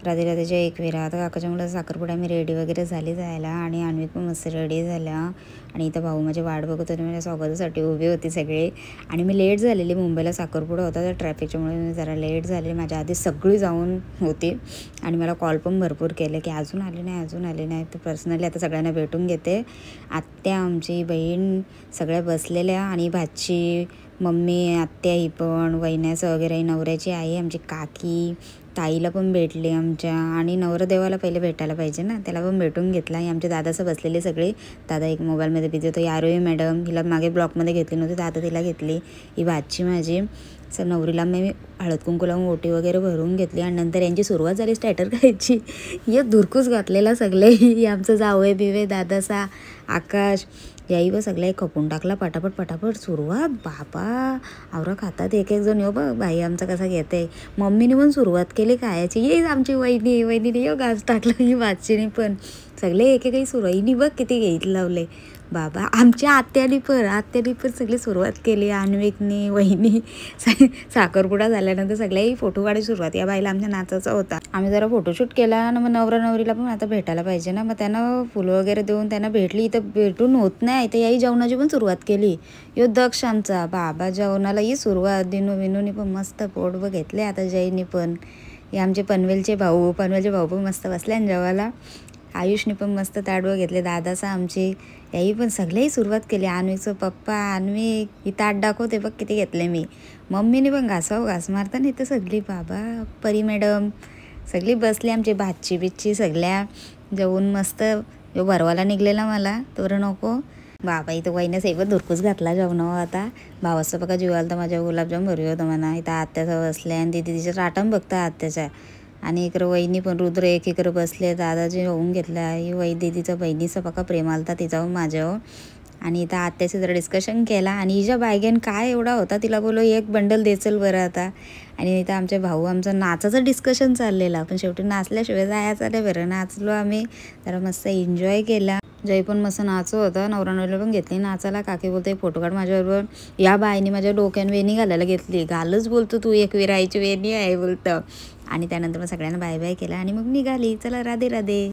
राधे राधेच्या एकविरा. आता काकाच्या मुलं साखरपुडा मी रेडी वगैरे झाली जायला आणि अन्वित पण मस्त रेडी झाला आणि इथं भाऊ माझी वाट बघत होते, माझ्या स्वागतासाठी उभी होती सगळे. आणि मी लेट झालेली, मुंबईला साखरपुडा होता तर ट्रॅफिकच्यामुळे मी जरा लेट झाले. माझ्या आधी सगळी जाऊन होती आणि मला कॉल पण भरपूर केले की अजून आले नाही. तर पर्सनली आता सगळ्यांना भेटून घेते. आत्या, आमची बहीण सगळ्या बसलेल्या आणि भाची, मम्मी, आत्या ही पण, वहिन्याचं वगैरे, नवऱ्याची आई, आमची काकी, ताईला पण भेटले आमच्या. आणि नवरदेवाला पहिले भेटायला पाहिजे ना, त्याला पण भेटून घेतला. ही आमच्या दादाचं बसलेले सगळे. दादा एक मोबाईलमध्ये बिझी होतो. आरोही मॅडम, हिला मागे ब्लॉकमध्ये घेतली नव्हती, दादा तिला घेतली. ही भाची माझी. नवरीला मी हळद कुंकू लावून ओटी वगैरे भरून घेतली आणि नंतर यांची सुरुवात झाली स्टॅटर करायची. हे धुरकूस घातलेला सगळे. आमचं जावय बिवे, दादासा, आकाश याही व सगळ्या खपून टाकला पटापट सुरुवात. बाबा आवरा खातात एक जण. यो बघ बाई आमचा कसा घेते. मम्मीने पण सुरुवात केली खायची. ये आमची वहिनीने यो घास टाकला. ही वाचीने पण सगळे एकेकाही सुरुवाईनी बघ किती घेत लावले. बाबा आमच्या आत्यानी पण सगळी सुरुवात केली. अन्विकनी, वहिनी. साखरपुडा झाल्यानंतर सगळ्याही फोटो काढायची सुरुवात. या बाईला आमच्या नाचाचा होता. आम्ही जरा फोटोशूट केला आणि मग नवरा नवरीला पण आता भेटायला पाहिजे ना, मग त्यांना फुलं वगैरे देऊन त्यांना भेटली. इथं भेटून होत नाही तर याही जेवणाची पण सुरुवात केली. यो दक्ष आमचा बाबा जेवणाला ही सुरुवात. विनूनी पण मस्त पोट घेतले. आता जयनी पण. हे आमचे पनवेलचे भाऊ पण मस्त बसले आणि जेवायला. आयुषने पण मस्त ताडवं घेतले. दादाचा आमची याही पण सगळेही सुरुवात केली. अन्विकचं पप्पा, अन्विक ही ताट दाखवते बघ किती घेतले मी. मम्मीने पण घास मारताना इथं सगळी. बाबा परी मॅडम सगळी बसली. आमची भाची बिच्ची सगळ्या जेवून मस्त. यो भरवाला निघलेला मला तर नको. बाबा इथं वहिन्या साहेब धुरकूस घातला जेवणावर. आता भावाचं बघा जीवाला तर माझ्या गुलाबजाम भरवी होतं म्हणा. इथं आत्याचा बसल्या आणि तिथे तिच्या टाटम बघता आत्याच्या. आणि इकडं वहिनी पण रुद्र एक इकडं बसले. दादाजी होऊन घेतला. ही दीदीचा बहिणीचा बघा प्रेम आलता तिच्यावर माझ्यावर. आणि इथं आत्याचं जरा डिस्कशन केला आणि हिच्या बायगेन काय एवढा होता तिला बोलो एक बंडल देचल बरं आता. आणि इथं आमचे भाऊ आमचं नाचाचं डिस्कशन चाललेलं, पण शेवटी नाचल्याशिवाय जायचं नाही बरं. नाचलो आम्ही जरा मस्त एन्जॉय केला. जय पण मस्त नाचो होता. नवरा पण घेतली नाचाला. काकी बोलते फोटो काढ माझ्याबरोबर. या बाईने माझ्या डोक्यान वेणी घालायला घेतली. घालच बोलतो तू, एक विरायची वेणी आहे बोलतं. आणि त्यानंतर मग सगळ्यांना बाय बाय केला आणि मग निघाली. चला राधे राधे.